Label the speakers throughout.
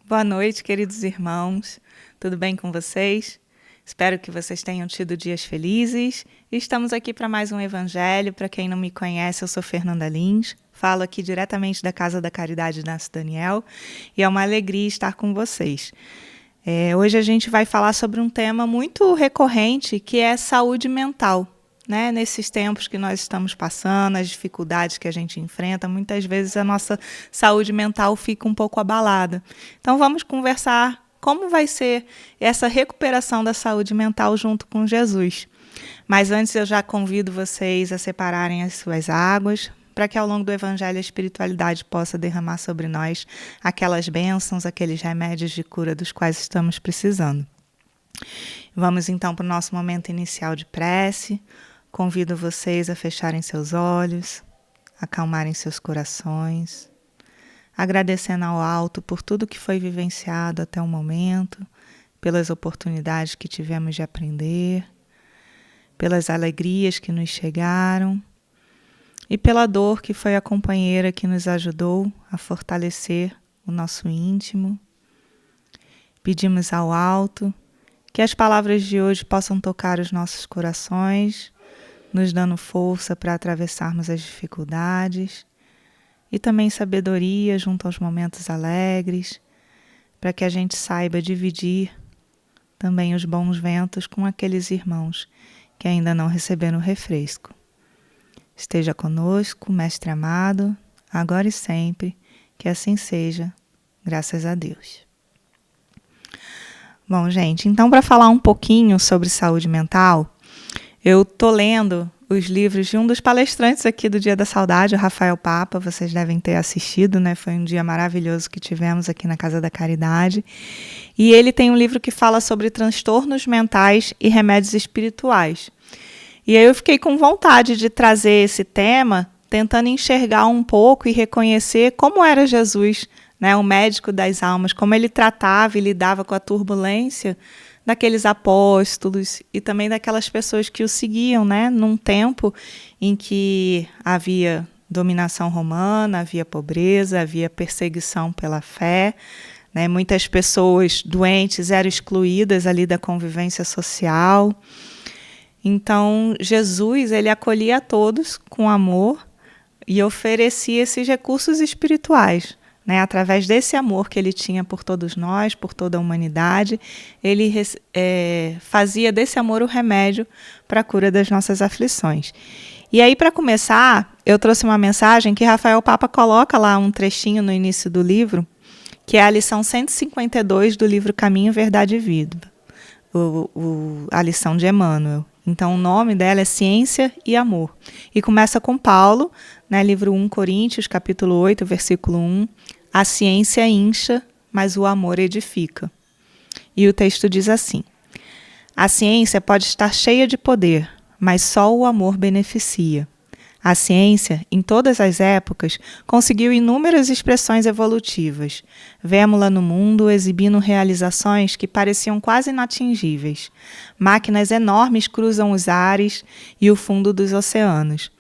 Speaker 1: Boa noite, queridos irmãos. Tudo bem com vocês? Espero que vocês tenham tido dias felizes. Estamos aqui para mais um Evangelho. Para quem não me conhece, eu sou Fernanda Lins. Falo aqui diretamente da Casa da Caridade Inácio Daniel e é uma alegria estar com vocês. Hoje a gente vai falar sobre um tema muito recorrente, que é saúde mental. Nesses tempos que nós estamos passando, as dificuldades que a gente enfrenta, muitas vezes a nossa saúde mental fica um pouco abalada. Então vamos conversar como vai ser essa recuperação da saúde mental junto com Jesus. Mas antes eu já convido vocês a separarem as suas águas, para que ao longo do Evangelho a espiritualidade possa derramar sobre nós aquelas bênçãos, aqueles remédios de cura dos quais estamos precisando. Vamos então para o nosso momento inicial de prece. Convido vocês a fecharem seus olhos, acalmarem seus corações, agradecendo ao alto por tudo que foi vivenciado até o momento, pelas oportunidades que tivemos de aprender, pelas alegrias que nos chegaram e pela dor que foi a companheira que nos ajudou a fortalecer o nosso íntimo. Pedimos ao alto que as palavras de hoje possam tocar os nossos corações, nos dando força para atravessarmos as dificuldades e também sabedoria junto aos momentos alegres, para que a gente saiba dividir também os bons ventos com aqueles irmãos que ainda não receberam o refresco. Esteja conosco, Mestre amado, agora e sempre, que assim seja, graças a Deus. Bom, gente, então para falar um pouquinho sobre saúde mental, eu estou lendo os livros de um dos palestrantes aqui do Dia da Saudade, o Rafael Papa, vocês devem ter assistido, né? Foi um dia maravilhoso que tivemos aqui na Casa da Caridade. E ele tem um livro que fala sobre transtornos mentais e remédios espirituais. E aí eu fiquei com vontade de trazer esse tema, tentando enxergar um pouco e reconhecer como era Jesus, né? O médico das almas, como ele tratava e lidava com a turbulência daqueles apóstolos e também daquelas pessoas que o seguiam, né? Num tempo em que havia dominação romana, havia pobreza, havia perseguição pela fé, né? Muitas pessoas doentes eram excluídas ali da convivência social. Então, Jesus, ele acolhia a todos com amor e oferecia esses recursos espirituais. Através desse amor que ele tinha por todos nós, por toda a humanidade, ele fazia desse amor o remédio para a cura das nossas aflições. E aí, para começar, eu trouxe uma mensagem que Rafael Papa coloca lá um trechinho no início do livro, que é a lição 152 do livro Caminho, Verdade e Vida, a lição de Emmanuel. Então, o nome dela é Ciência e Amor. E começa com Paulo, livro 1 Coríntios, capítulo 8, versículo 1, a ciência incha, mas o amor edifica. E o texto diz assim: a ciência pode estar cheia de poder, mas só o amor beneficia. A ciência, em todas as épocas, conseguiu inúmeras expressões evolutivas. Vemo-la no mundo exibindo realizações que pareciam quase inatingíveis. Máquinas enormes cruzam os ares e o fundo dos oceanos.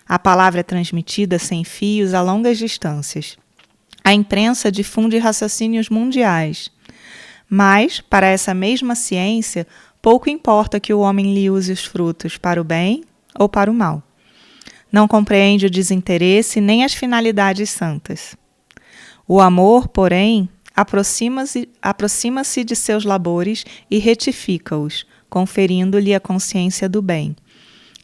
Speaker 1: A palavra é transmitida sem fios a longas distâncias. A imprensa difunde raciocínios mundiais. Mas, para essa mesma ciência, pouco importa que o homem lhe use os frutos para o bem ou para o mal. Não compreende o desinteresse nem as finalidades santas. O amor, porém, aproxima-se de seus labores e retifica-os, conferindo-lhe a consciência do bem.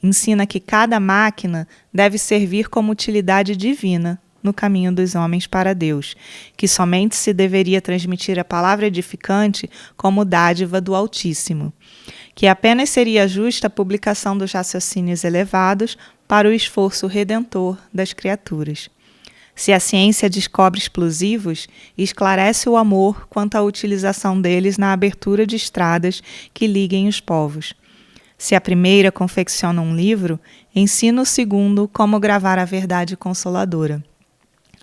Speaker 1: Ensina que cada máquina deve servir como utilidade divina no caminho dos homens para Deus, que somente se deveria transmitir a palavra edificante como dádiva do Altíssimo, que apenas seria justa a publicação dos raciocínios elevados para o esforço redentor das criaturas. Se a ciência descobre explosivos, esclarece o amor quanto à utilização deles na abertura de estradas que liguem os povos. Se a primeira confecciona um livro, ensina o segundo como gravar a verdade consoladora.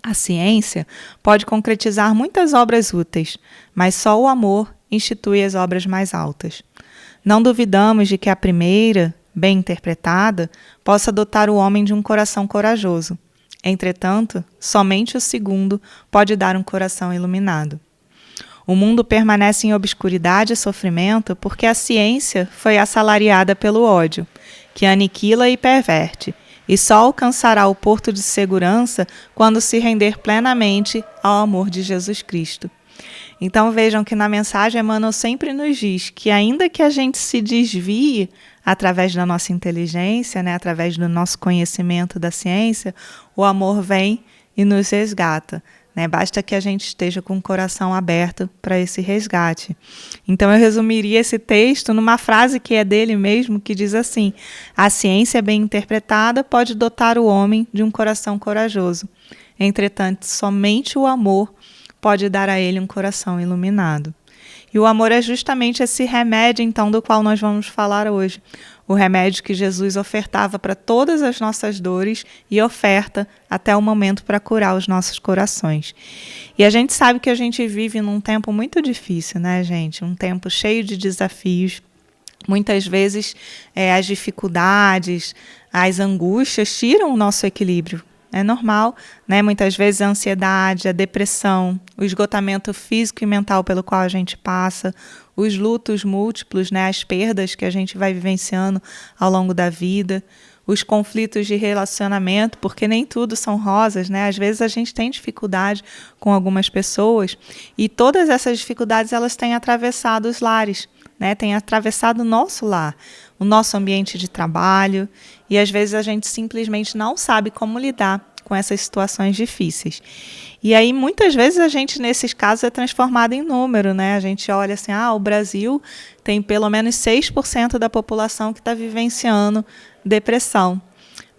Speaker 1: A ciência pode concretizar muitas obras úteis, mas só o amor institui as obras mais altas. Não duvidamos de que a primeira, bem interpretada, possa dotar o homem de um coração corajoso. Entretanto, somente o segundo pode dar um coração iluminado. O mundo permanece em obscuridade e sofrimento porque a ciência foi assalariada pelo ódio, que aniquila e perverte, e só alcançará o porto de segurança quando se render plenamente ao amor de Jesus Cristo. Então vejam que na mensagem Emmanuel sempre nos diz que ainda que a gente se desvie através da nossa inteligência, né, através do nosso conhecimento da ciência, o amor vem e nos resgata. Basta que a gente esteja com o coração aberto para esse resgate. Então eu resumiria esse texto numa frase que é dele mesmo, que diz assim: a ciência bem interpretada pode dotar o homem de um coração corajoso. Entretanto, somente o amor pode dar a ele um coração iluminado. E o amor é justamente esse remédio, então, do qual nós vamos falar hoje. O remédio que Jesus ofertava para todas as nossas dores e oferta até o momento para curar os nossos corações. E a gente sabe que a gente vive num tempo muito difícil, né, gente? Um tempo cheio de desafios. Muitas vezes as dificuldades, as angústias tiram o nosso equilíbrio. É normal, né? Muitas vezes a ansiedade, a depressão, o esgotamento físico e mental pelo qual a gente passa, os lutos múltiplos, né? As perdas que a gente vai vivenciando ao longo da vida, os conflitos de relacionamento, porque nem tudo são rosas, né? Às vezes a gente tem dificuldade com algumas pessoas e todas essas dificuldades elas têm atravessado os lares, né? Têm atravessado o nosso lar, o nosso ambiente de trabalho, e às vezes a gente simplesmente não sabe como lidar com essas situações difíceis. E aí muitas vezes a gente nesses casos é transformado em número, né? A gente olha assim, o Brasil tem pelo menos 6% da população que está vivenciando depressão.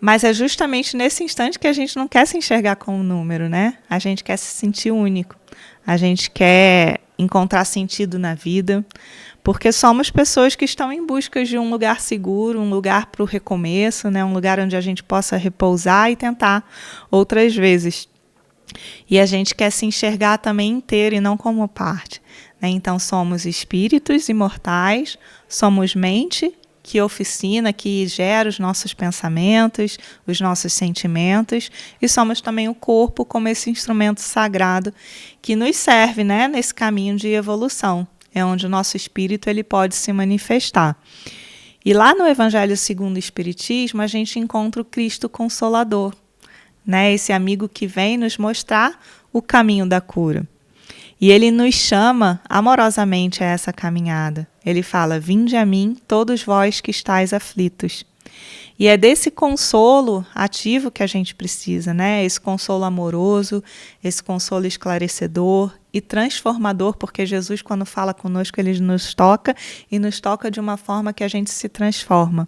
Speaker 1: Mas é justamente nesse instante que a gente não quer se enxergar com um número, né? A gente quer se sentir único, a gente quer encontrar sentido na vida, porque somos pessoas que estão em busca de um lugar seguro, um lugar para o recomeço, né? Um lugar onde a gente possa repousar e tentar outras vezes. E a gente quer se enxergar também inteiro e não como parte, né? Então somos espíritos imortais, somos mente, que oficina, que gera os nossos pensamentos, os nossos sentimentos, e somos também o corpo como esse instrumento sagrado que nos serve, né, nesse caminho de evolução. É onde o nosso espírito ele pode se manifestar. E lá no Evangelho segundo o Espiritismo, a gente encontra o Cristo Consolador, né, esse amigo que vem nos mostrar o caminho da cura. E ele nos chama amorosamente a essa caminhada. Ele fala, vinde a mim, todos vós que estáis aflitos. E é desse consolo ativo que a gente precisa, né? Esse consolo amoroso, esse consolo esclarecedor e transformador, porque Jesus, quando fala conosco, ele nos toca e nos toca de uma forma que a gente se transforma.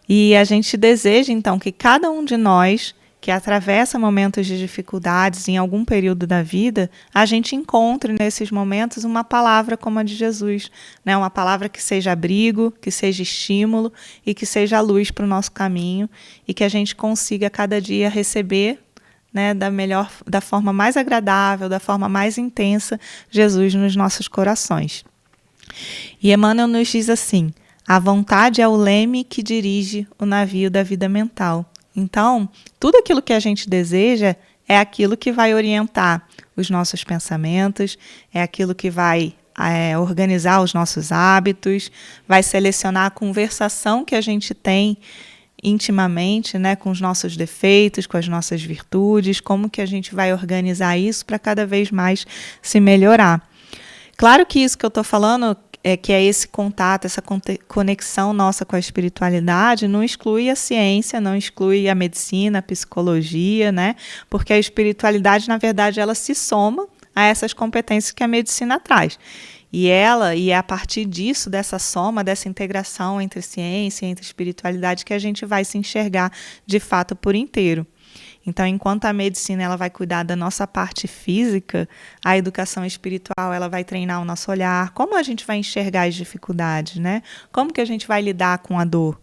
Speaker 1: E a gente deseja, então, que cada um de nós que atravessa momentos de dificuldades em algum período da vida, a gente encontre nesses momentos uma palavra como a de Jesus, né? Uma palavra que seja abrigo, que seja estímulo e que seja luz para o nosso caminho e que a gente consiga cada dia receber, né, da forma mais agradável, da forma mais intensa, Jesus nos nossos corações. E Emmanuel nos diz assim, a vontade é o leme que dirige o navio da vida mental. Então, tudo aquilo que a gente deseja é aquilo que vai orientar os nossos pensamentos, é aquilo que vai organizar os nossos hábitos, vai selecionar a conversação que a gente tem intimamente, né, com os nossos defeitos, com as nossas virtudes, como que a gente vai organizar isso para cada vez mais se melhorar. Claro que isso que eu estou falando que é esse contato, essa conexão nossa com a espiritualidade, não exclui a ciência, não exclui a medicina, a psicologia, né? Porque a espiritualidade, na verdade, ela se soma a essas competências que a medicina traz. E é a partir disso, dessa soma, dessa integração entre ciência e entre espiritualidade, que a gente vai se enxergar de fato por inteiro. Então, enquanto a medicina ela vai cuidar da nossa parte física, a educação espiritual ela vai treinar o nosso olhar, como a gente vai enxergar as dificuldades, né? Como que a gente vai lidar com a dor?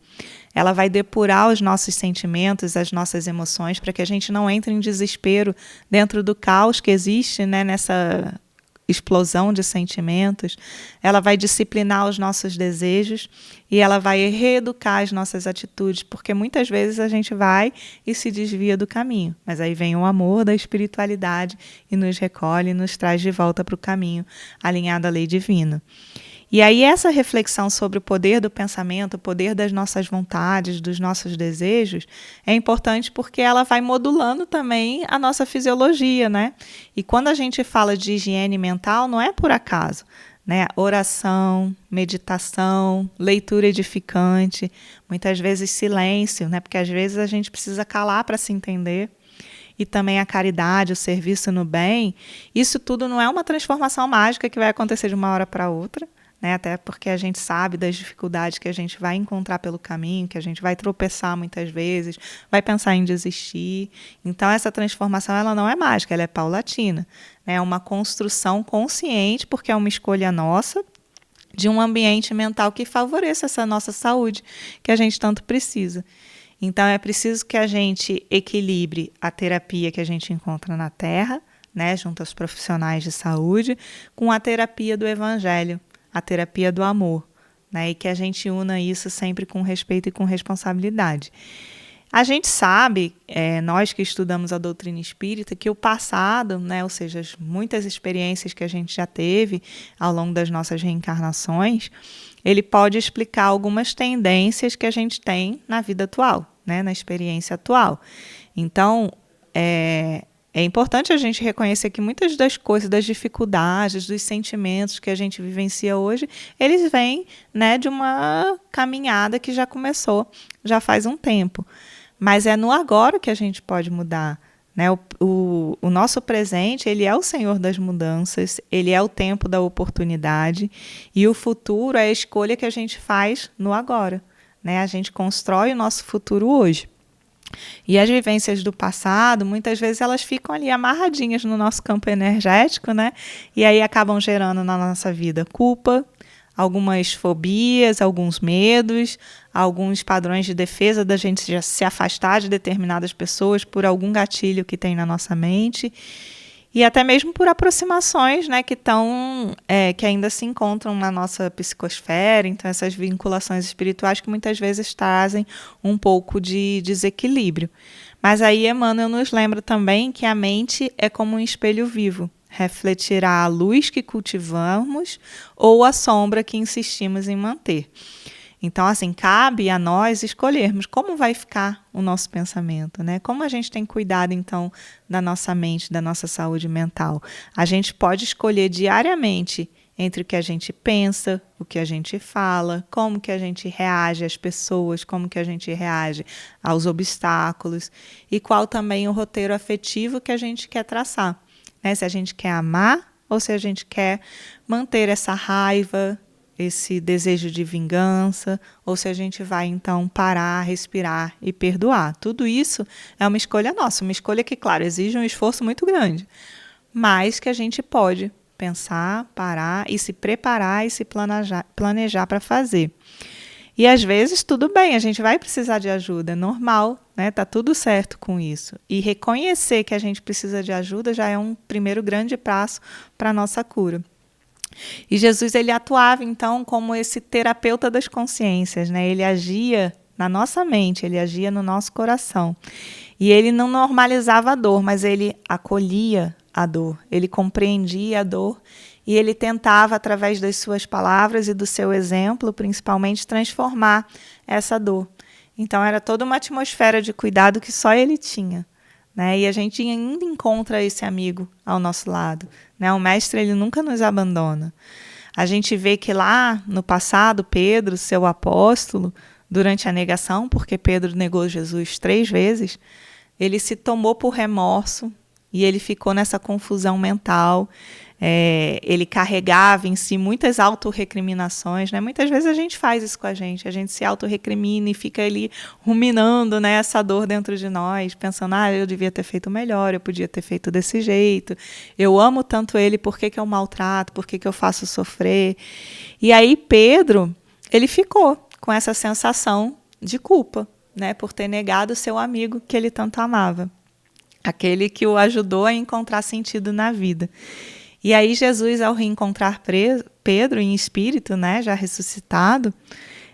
Speaker 1: Ela vai depurar os nossos sentimentos, as nossas emoções, para que a gente não entre em desespero dentro do caos que existe, né, nessa explosão de sentimentos, ela vai disciplinar os nossos desejos e ela vai reeducar as nossas atitudes, porque muitas vezes a gente vai e se desvia do caminho, mas aí vem o amor da espiritualidade e nos recolhe e nos traz de volta para o caminho, alinhado à lei divina. E aí essa reflexão sobre o poder do pensamento, o poder das nossas vontades, dos nossos desejos, é importante porque ela vai modulando também a nossa fisiologia, né? E quando a gente fala de higiene mental, não é por acaso, né? Oração, meditação, leitura edificante, muitas vezes silêncio, né? Porque às vezes a gente precisa calar para se entender. E também a caridade, o serviço no bem, isso tudo não é uma transformação mágica que vai acontecer de uma hora para outra, né? Até porque a gente sabe das dificuldades que a gente vai encontrar pelo caminho, que a gente vai tropeçar muitas vezes, vai pensar em desistir. Então, essa transformação ela não é mágica, ela é paulatina. Né? É uma construção consciente, porque é uma escolha nossa, de um ambiente mental que favoreça essa nossa saúde, que a gente tanto precisa. Então, é preciso que a gente equilibre a terapia que a gente encontra na Terra, né, junto aos profissionais de saúde, com a terapia do Evangelho, a terapia do amor, né, e que a gente una isso sempre com respeito e com responsabilidade. A gente sabe, nós que estudamos a doutrina espírita, que o passado, né, ou seja, muitas experiências que a gente já teve ao longo das nossas reencarnações, ele pode explicar algumas tendências que a gente tem na vida atual, né, na experiência atual. Então, é importante a gente reconhecer que muitas das coisas, das dificuldades, dos sentimentos que a gente vivencia hoje, eles vêm, né, de uma caminhada que já começou, já faz um tempo. Mas é no agora que a gente pode mudar. Né? O nosso presente, ele é o Senhor das mudanças, ele é o tempo da oportunidade, e o futuro é a escolha que a gente faz no agora. Né? A gente constrói o nosso futuro hoje. E as vivências do passado, muitas vezes elas ficam ali amarradinhas no nosso campo energético, né? E aí acabam gerando na nossa vida culpa, algumas fobias, alguns medos, alguns padrões de defesa da gente já se afastar de determinadas pessoas por algum gatilho que tem na nossa mente. E até mesmo por aproximações, né, que ainda se encontram na nossa psicosfera. Então, essas vinculações espirituais que muitas vezes trazem um pouco de desequilíbrio. Mas aí Emmanuel nos lembra também que a mente é como um espelho vivo. Refletirá a luz que cultivamos ou a sombra que insistimos em manter. Então, assim, cabe a nós escolhermos como vai ficar o nosso pensamento, né? Como a gente tem cuidado, então, da nossa mente, da nossa saúde mental. A gente pode escolher diariamente entre o que a gente pensa, o que a gente fala, como que a gente reage às pessoas, como que a gente reage aos obstáculos e qual também o roteiro afetivo que a gente quer traçar. Né? Se a gente quer amar ou se a gente quer manter essa raiva, esse desejo de vingança, ou se a gente vai, então, parar, respirar e perdoar. Tudo isso é uma escolha nossa, uma escolha que, claro, exige um esforço muito grande, mas que a gente pode pensar, parar e se preparar e se planejar para fazer. E, às vezes, tudo bem, a gente vai precisar de ajuda, é normal, né? Tá tudo certo com isso. E reconhecer que a gente precisa de ajuda já é um primeiro grande passo para a nossa cura. E Jesus ele atuava, então, como esse terapeuta das consciências, né? Ele agia na nossa mente, ele agia no nosso coração. E ele não normalizava a dor, mas ele acolhia a dor, ele compreendia a dor e ele tentava, através das suas palavras e do seu exemplo, principalmente, transformar essa dor. Então, era toda uma atmosfera de cuidado que só ele tinha. Né? E a gente ainda encontra esse amigo ao nosso lado. Né? O mestre ele nunca nos abandona. A gente vê que lá no passado, Pedro, seu apóstolo, durante a negação, porque Pedro negou Jesus 3 vezes, ele se tomou por remorso e ele ficou nessa confusão mental. Ele carregava em si muitas autorrecriminações, né? Muitas vezes a gente faz isso com a gente se autorrecrimina e fica ali ruminando, né, essa dor dentro de nós, pensando, eu devia ter feito melhor, eu podia ter feito desse jeito, eu amo tanto ele, por que eu maltrato, por que eu faço sofrer? E aí Pedro, ele ficou com essa sensação de culpa, né, por ter negado o seu amigo que ele tanto amava, aquele que o ajudou a encontrar sentido na vida. E aí Jesus, ao reencontrar Pedro em espírito, né, já ressuscitado,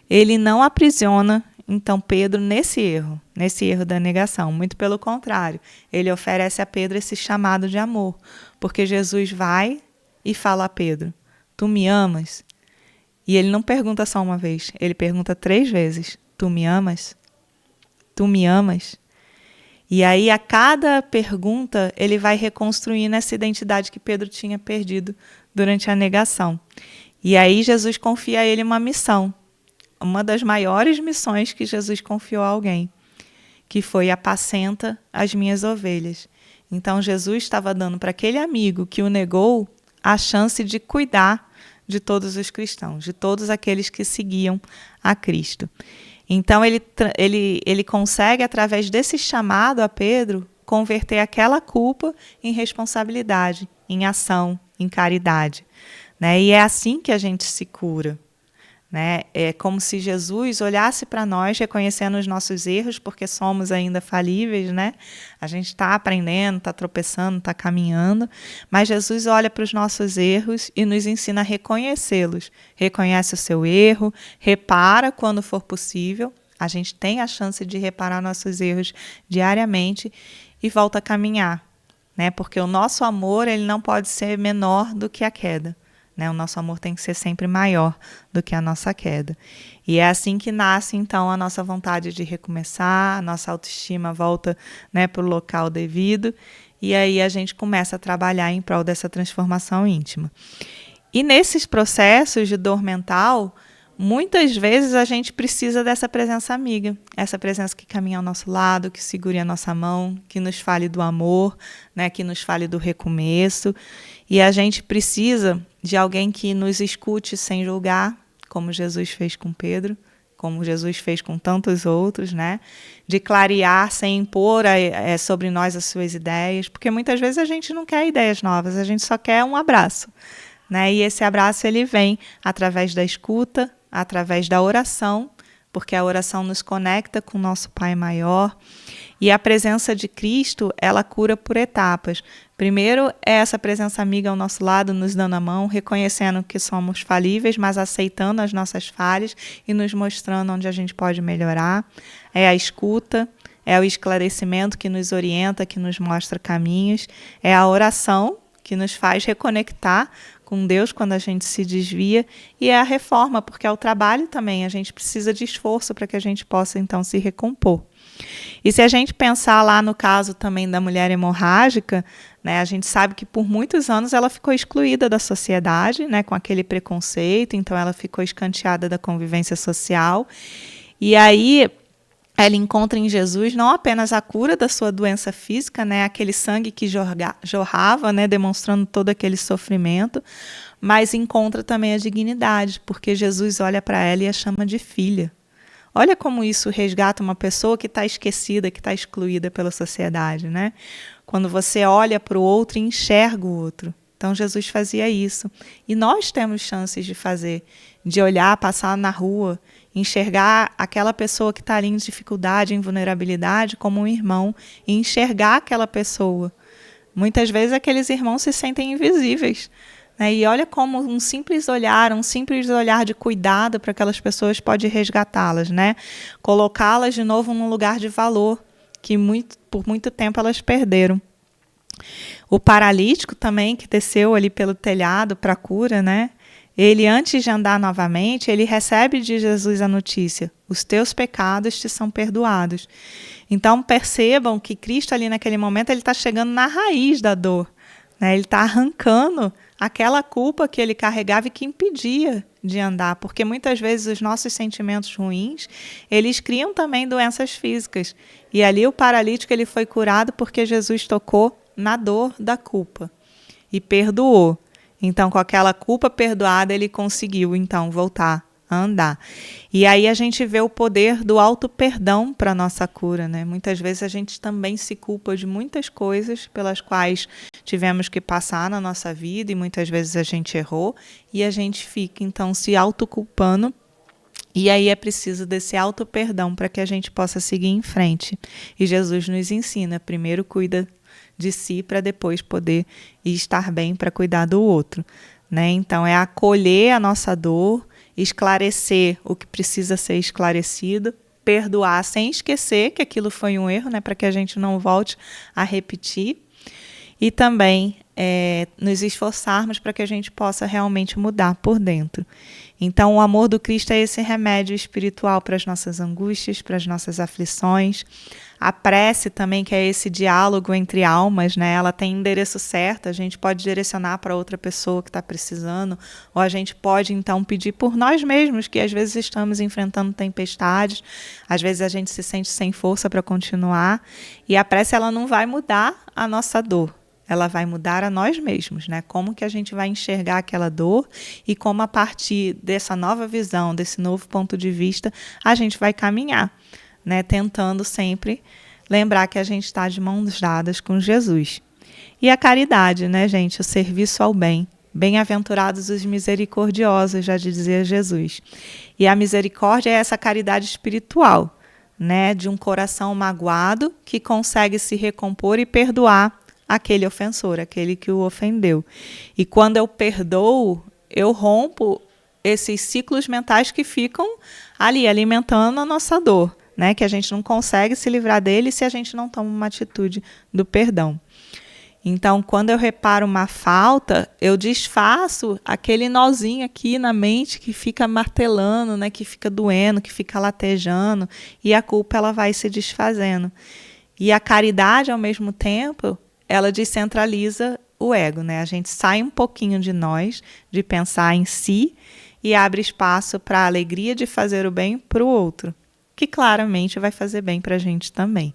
Speaker 1: ele não aprisiona então Pedro nesse erro da negação. Muito pelo contrário, ele oferece a Pedro esse chamado de amor, porque Jesus vai e fala a Pedro: tu me amas? E ele não pergunta só uma vez, ele pergunta 3 vezes: tu me amas? Tu me amas? E aí, a cada pergunta, ele vai reconstruindo essa identidade que Pedro tinha perdido durante a negação. E aí, Jesus confia a ele uma missão, uma das maiores missões que Jesus confiou a alguém, que foi: apacenta as minhas ovelhas. Então, Jesus estava dando para aquele amigo que o negou a chance de cuidar de todos os cristãos, de todos aqueles que seguiam a Cristo. Então, ele consegue, através desse chamado a Pedro, converter aquela culpa em responsabilidade, em ação, em caridade, né? E é assim que a gente se cura, né? É como se Jesus olhasse para nós, reconhecendo os nossos erros, porque somos ainda falíveis, né? A gente está aprendendo, está tropeçando, está caminhando, mas Jesus olha para os nossos erros e nos ensina a reconhecê-los. Reconhece o seu erro, repara quando for possível. A gente tem a chance de reparar nossos erros diariamente e volta a caminhar, né? Porque o nosso amor, ele não pode ser menor do que a queda. O nosso amor tem que ser sempre maior do que a nossa queda. E é assim que nasce, então, a nossa vontade de recomeçar, a nossa autoestima volta, né, para o local devido, e aí a gente começa a trabalhar em prol dessa transformação íntima. E nesses processos de dor mental, muitas vezes a gente precisa dessa presença amiga, essa presença que caminha ao nosso lado, que segure a nossa mão, que nos fale do amor, né, que nos fale do recomeço. E a gente precisa de alguém que nos escute sem julgar, como Jesus fez com Pedro, como Jesus fez com tantos outros, né? De clarear sem impor sobre nós as suas ideias, porque muitas vezes a gente não quer ideias novas, a gente só quer um abraço, né? E esse abraço, ele vem através da escuta, através da oração, porque a oração nos conecta com o nosso Pai maior. E a presença de Cristo, ela cura por etapas. Primeiro é essa presença amiga ao nosso lado, nos dando a mão, reconhecendo que somos falíveis, mas aceitando as nossas falhas e nos mostrando onde a gente pode melhorar. É a escuta, é o esclarecimento que nos orienta, que nos mostra caminhos. É a oração, que nos faz reconectar com Deus quando a gente se desvia, e é a reforma, porque é o trabalho também, a gente precisa de esforço para que a gente possa então se recompor. E se a gente pensar lá no caso também da mulher hemorrágica, né, a gente sabe que por muitos anos ela ficou excluída da sociedade, né, com aquele preconceito, então ela ficou escanteada da convivência social, e aí ela encontra em Jesus não apenas a cura da sua doença física, né, aquele sangue que jorrava, né, demonstrando todo aquele sofrimento, mas encontra também a dignidade, porque Jesus olha para ela e a chama de filha. Olha como isso resgata uma pessoa que está esquecida, que está excluída pela sociedade, né? Quando você olha para o outro e enxerga o outro. Então, Jesus fazia isso. E nós temos chances de fazer, de olhar, passar na rua, enxergar aquela pessoa que está ali em dificuldade, em vulnerabilidade, como um irmão, e enxergar aquela pessoa. Muitas vezes aqueles irmãos se sentem invisíveis, né? E olha como um simples olhar de cuidado para aquelas pessoas pode resgatá-las, né? Colocá-las de novo num lugar de valor que por muito tempo elas perderam. O paralítico também, que desceu ali pelo telhado para a cura, né? Ele, antes de andar novamente, ele recebe de Jesus a notícia: os teus pecados te são perdoados. Então percebam que Cristo ali naquele momento ele está chegando na raiz da dor, né? Ele está arrancando aquela culpa que ele carregava e que impedia de andar, porque muitas vezes os nossos sentimentos ruins, eles criam também doenças físicas. E ali o paralítico ele foi curado porque Jesus tocou na dor da culpa e perdoou. Então, com aquela culpa perdoada, ele conseguiu então voltar a andar. E aí a gente vê o poder do auto-perdão para a nossa cura, né? Muitas vezes a gente também se culpa de muitas coisas pelas quais tivemos que passar na nossa vida e muitas vezes a gente errou e a gente fica então se autoculpando. E aí é preciso desse auto-perdão para que a gente possa seguir em frente. E Jesus nos ensina: primeiro cuida de si para depois poder estar bem para cuidar do outro, né? Então, é acolher a nossa dor, esclarecer o que precisa ser esclarecido, perdoar sem esquecer que aquilo foi um erro, né? Para que a gente não volte a repetir. E também nos esforçarmos para que a gente possa realmente mudar por dentro. Então, o amor do Cristo é esse remédio espiritual para as nossas angústias, para as nossas aflições. A prece também, que é esse diálogo entre almas, né? Ela tem endereço certo, a gente pode direcionar para outra pessoa que está precisando, ou a gente pode, então, pedir por nós mesmos, que às vezes estamos enfrentando tempestades, às vezes a gente se sente sem força para continuar, e a prece ela não vai mudar a nossa dor. Ela vai mudar a nós mesmos, né? Como que a gente vai enxergar aquela dor e como a partir dessa nova visão, desse novo ponto de vista, a gente vai caminhar, né? Tentando sempre lembrar que a gente está de mãos dadas com Jesus. E a caridade, né, gente? O serviço ao bem. Bem-aventurados os misericordiosos, já dizia Jesus. E a misericórdia é essa caridade espiritual, né? De um coração magoado que consegue se recompor e perdoar aquele ofensor, aquele que o ofendeu. E quando eu perdoo, eu rompo esses ciclos mentais que ficam ali alimentando a nossa dor, né? Que a gente não consegue se livrar dele se a gente não toma uma atitude do perdão. Então, quando eu reparo uma falta, eu desfaço aquele nozinho aqui na mente que fica martelando, né? Que fica doendo, que fica latejando, e a culpa ela vai se desfazendo. E a caridade, ao mesmo tempo, ela descentraliza o ego, né? A gente sai um pouquinho de nós, de pensar em si, e abre espaço para a alegria de fazer o bem para o outro, que claramente vai fazer bem para a gente também.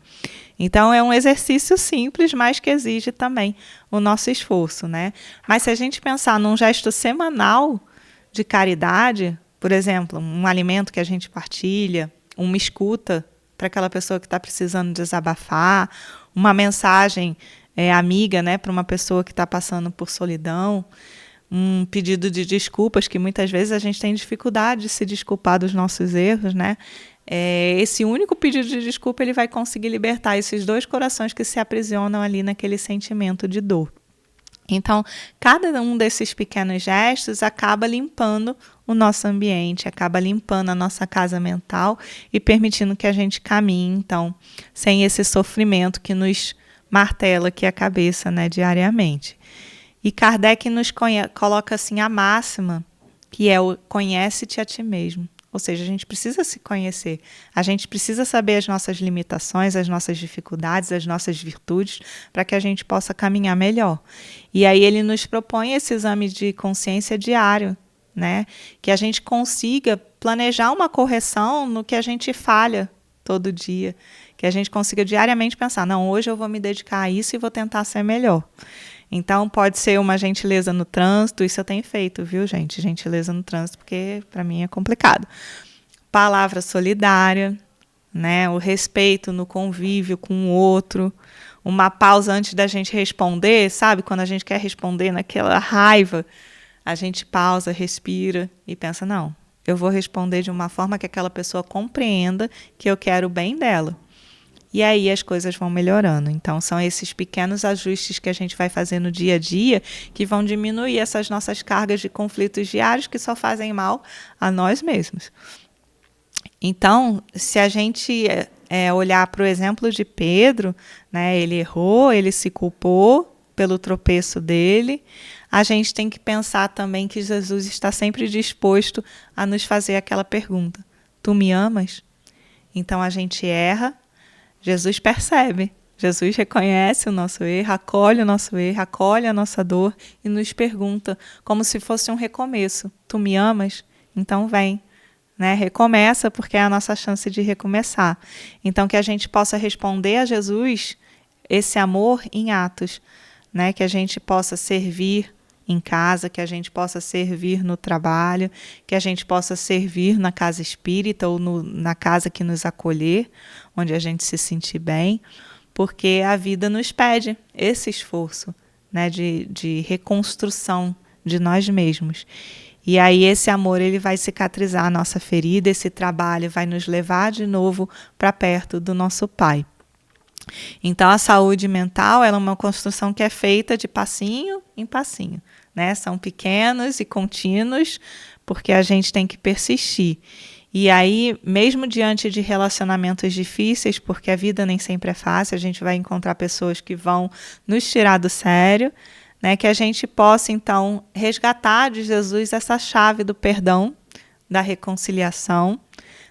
Speaker 1: Então, é um exercício simples, mas que exige também o nosso esforço, né? Mas se a gente pensar num gesto semanal de caridade, por exemplo, um alimento que a gente partilha, uma escuta para aquela pessoa que está precisando desabafar, uma mensagem amiga, né, para uma pessoa que está passando por solidão, um pedido de desculpas, que muitas vezes a gente tem dificuldade de se desculpar dos nossos erros, né? Esse único pedido de desculpa ele vai conseguir libertar esses dois corações que se aprisionam ali naquele sentimento de dor. Então, cada um desses pequenos gestos acaba limpando o nosso ambiente, acaba limpando a nossa casa mental e permitindo que a gente caminhe, então, sem esse sofrimento que nos martela aqui a cabeça, né, diariamente. E Kardec nos coloca assim a máxima, que é o conhece-te a ti mesmo. Ou seja, a gente precisa se conhecer, a gente precisa saber as nossas limitações, as nossas dificuldades, as nossas virtudes, para que a gente possa caminhar melhor. E aí ele nos propõe esse exame de consciência diário, né? Que a gente consiga planejar uma correção no que a gente falha todo dia, que a gente consiga diariamente pensar, não, hoje eu vou me dedicar a isso e vou tentar ser melhor. Então, pode ser uma gentileza no trânsito, isso eu tenho feito, viu, gente? Gentileza no trânsito, porque para mim é complicado. Palavra solidária, né? O respeito no convívio com o outro, uma pausa antes da gente responder, sabe? Quando a gente quer responder naquela raiva, a gente pausa, respira e pensa, não, eu vou responder de uma forma que aquela pessoa compreenda que eu quero o bem dela. E aí as coisas vão melhorando. Então, são esses pequenos ajustes que a gente vai fazer no dia a dia que vão diminuir essas nossas cargas de conflitos diários que só fazem mal a nós mesmos. Então, se a gente olhar para o exemplo de Pedro, né, ele errou, ele se culpou pelo tropeço dele, a gente tem que pensar também que Jesus está sempre disposto a nos fazer aquela pergunta: tu me amas? Então, a gente erra, Jesus percebe, Jesus reconhece o nosso erro, acolhe o nosso erro, acolhe a nossa dor e nos pergunta, como se fosse um recomeço: tu me amas? Então vem, né? Recomeça, porque é a nossa chance de recomeçar. Então que a gente possa responder a Jesus esse amor em atos, né? Que a gente possa servir em casa, que a gente possa servir no trabalho, que a gente possa servir na casa espírita ou na casa que nos acolher, onde a gente se sentir bem, porque a vida nos pede esse esforço, né, de reconstrução de nós mesmos. E aí esse amor ele vai cicatrizar a nossa ferida, esse trabalho vai nos levar de novo para perto do nosso Pai. Então, a saúde mental ela é uma construção que é feita de passinho em passinho, né? São pequenos e contínuos, porque a gente tem que persistir. E aí, mesmo diante de relacionamentos difíceis, porque a vida nem sempre é fácil, a gente vai encontrar pessoas que vão nos tirar do sério, né? Que a gente possa, então, resgatar de Jesus essa chave do perdão, da reconciliação,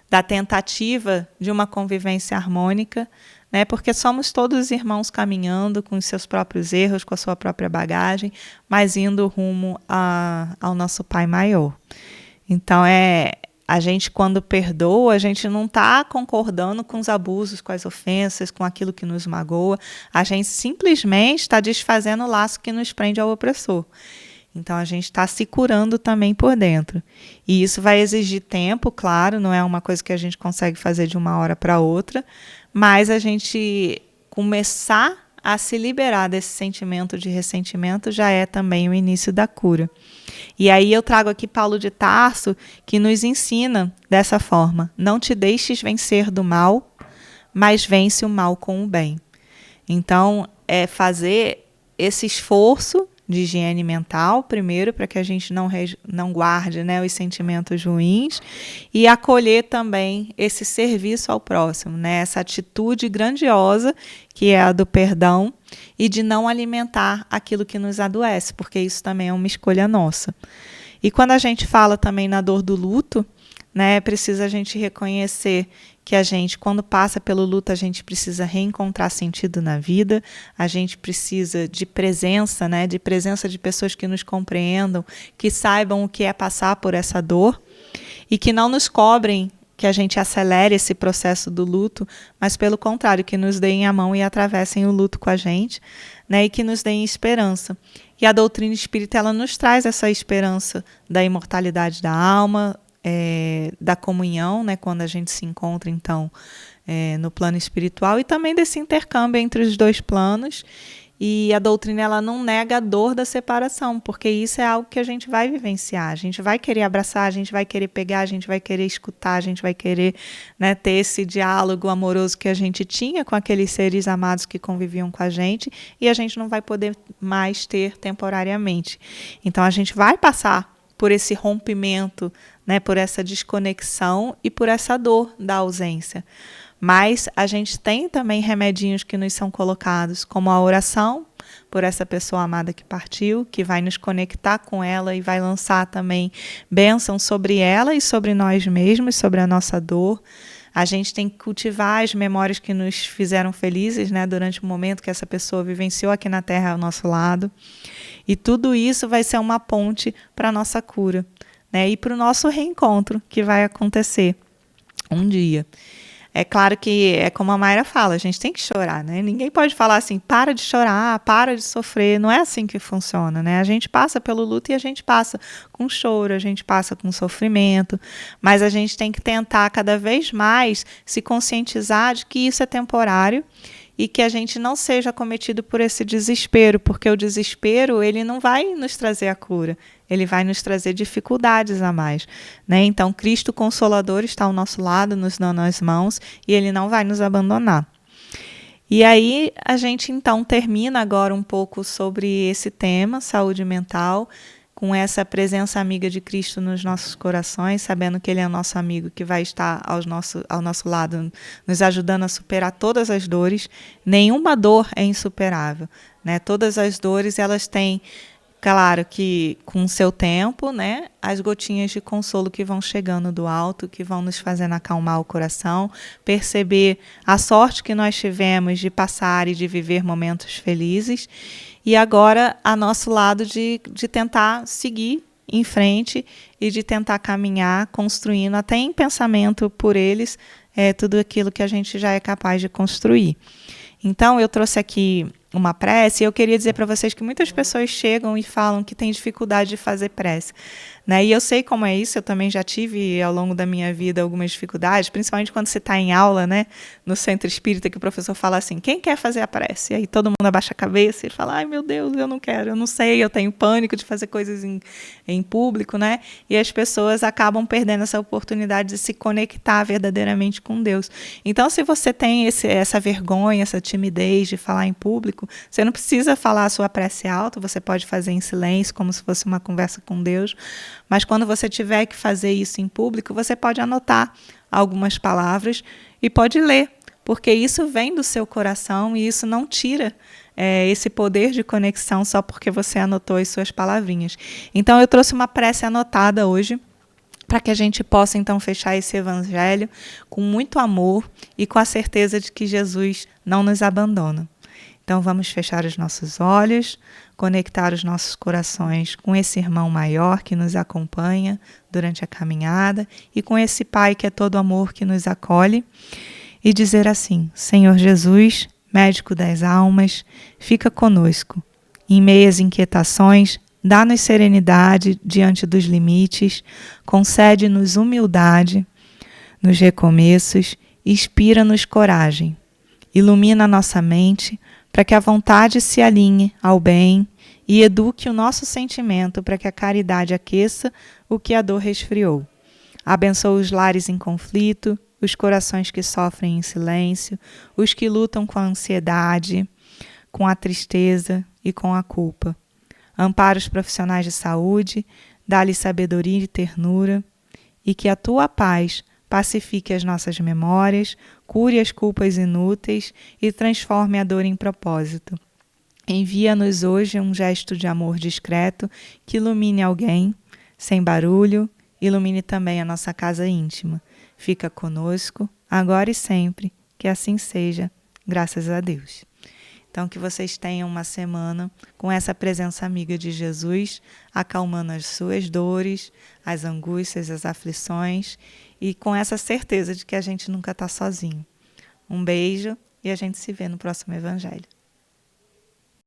Speaker 1: da tentativa de uma convivência harmônica, né? Porque somos todos irmãos caminhando com os seus próprios erros, com a sua própria bagagem, mas indo rumo ao nosso Pai maior. Então, a gente, quando perdoa, a gente não está concordando com os abusos, com as ofensas, com aquilo que nos magoa. A gente simplesmente está desfazendo o laço que nos prende ao opressor. Então, a gente está se curando também por dentro. E isso vai exigir tempo, claro, não é uma coisa que a gente consegue fazer de uma hora para outra, mas a gente começar a se liberar desse sentimento de ressentimento já é também o início da cura. E aí eu trago aqui Paulo de Tarso, que nos ensina dessa forma: não te deixes vencer do mal, mas vence o mal com o bem. Então, é fazer esse esforço de higiene mental, primeiro, para que a gente não guarde, né, os sentimentos ruins, e acolher também esse serviço ao próximo, né, essa atitude grandiosa que é a do perdão e de não alimentar aquilo que nos adoece, porque isso também é uma escolha nossa. E quando a gente fala também na dor do luto, né, precisa a gente reconhecer que a gente, quando passa pelo luto, a gente precisa reencontrar sentido na vida, a gente precisa de presença, né, de presença de pessoas que nos compreendam, que saibam o que é passar por essa dor e que não nos cobrem que a gente acelere esse processo do luto, mas pelo contrário, que nos deem a mão e atravessem o luto com a gente, né, e que nos deem esperança. E a doutrina espírita ela nos traz essa esperança da imortalidade da alma, da comunhão, né, quando a gente se encontra, então, no plano espiritual, e também desse intercâmbio entre os dois planos. E a doutrina ela não nega a dor da separação, porque isso é algo que a gente vai vivenciar. A gente vai querer abraçar, a gente vai querer pegar, a gente vai querer escutar, a gente vai querer, né, ter esse diálogo amoroso que a gente tinha com aqueles seres amados que conviviam com a gente, e a gente não vai poder mais ter temporariamente. Então a gente vai passar por esse rompimento, né, por essa desconexão e por essa dor da ausência. Mas a gente tem também remedinhos que nos são colocados, como a oração por essa pessoa amada que partiu, que vai nos conectar com ela e vai lançar também bênção sobre ela e sobre nós mesmos, sobre a nossa dor. A gente tem que cultivar as memórias que nos fizeram felizes, né, durante o momento que essa pessoa vivenciou aqui na Terra ao nosso lado. E tudo isso vai ser uma ponte para a nossa cura, né, e para o nosso reencontro que vai acontecer um dia. É claro que é como a Mayra fala, a gente tem que chorar, né? Ninguém pode falar assim, para de chorar, para de sofrer. Não é assim que funciona, né? A gente passa pelo luto e a gente passa com choro, a gente passa com sofrimento, mas a gente tem que tentar cada vez mais se conscientizar de que isso é temporário e que a gente não seja acometido por esse desespero, porque o desespero ele não vai nos trazer a cura, ele vai nos trazer dificuldades a mais, né? Então, Cristo Consolador está ao nosso lado, nos dando as mãos, e ele não vai nos abandonar. E aí, a gente então termina agora um pouco sobre esse tema, saúde mental, com essa presença amiga de Cristo nos nossos corações, sabendo que Ele é o nosso amigo que vai estar ao nosso lado, nos ajudando a superar todas as dores. Nenhuma dor é insuperável, né? Todas as dores, elas têm, claro que com o seu tempo, né, as gotinhas de consolo que vão chegando do alto, que vão nos fazendo acalmar o coração, perceber a sorte que nós tivemos de passar e de viver momentos felizes. E agora, a nosso lado de tentar seguir em frente e de tentar caminhar, construindo até em pensamento por eles, tudo aquilo que a gente já é capaz de construir. Então, eu trouxe aqui uma prece, eu queria dizer para vocês que muitas pessoas chegam e falam que têm dificuldade de fazer prece, né? E eu sei como é isso, eu também já tive ao longo da minha vida algumas dificuldades, principalmente quando você está em aula, né, no centro espírita, que o professor fala assim, quem quer fazer a prece? E aí todo mundo abaixa a cabeça e fala, ai meu Deus, eu não quero, eu não sei, eu tenho pânico de fazer coisas em público, né? E as pessoas acabam perdendo essa oportunidade de se conectar verdadeiramente com Deus. Então, se você tem essa vergonha, essa timidez de falar em público, você não precisa falar a sua prece alto, você pode fazer em silêncio, como se fosse uma conversa com Deus, mas quando você tiver que fazer isso em público, você pode anotar algumas palavras e pode ler, porque isso vem do seu coração e isso não tira esse poder de conexão só porque você anotou as suas palavrinhas. Então, eu trouxe uma prece anotada hoje, para que a gente possa, então, fechar esse evangelho com muito amor e com a certeza de que Jesus não nos abandona. Então, vamos fechar os nossos olhos, conectar os nossos corações com esse irmão maior que nos acompanha durante a caminhada e com esse Pai que é todo amor que nos acolhe e dizer assim, Senhor Jesus, médico das almas, fica conosco. Em meias inquietações, dá-nos serenidade diante dos limites, concede-nos humildade nos recomeços, inspira-nos coragem. Ilumina nossa mente para que a vontade se alinhe ao bem e eduque o nosso sentimento para que a caridade aqueça o que a dor resfriou. Abençoa os lares em conflito, os corações que sofrem em silêncio, os que lutam com a ansiedade, com a tristeza e com a culpa. Ampara os profissionais de saúde, dá-lhes sabedoria e ternura, e que a tua paz pacifique as nossas memórias, cure as culpas inúteis e transforme a dor em propósito. Envia-nos hoje um gesto de amor discreto que ilumine alguém, sem barulho, ilumine também a nossa casa íntima. Fica conosco, agora e sempre, que assim seja, graças a Deus. Então, que vocês tenham uma semana com essa presença amiga de Jesus, acalmando as suas dores, as angústias, as aflições e com essa certeza de que a gente nunca está sozinho. Um beijo e a gente se vê no próximo Evangelho.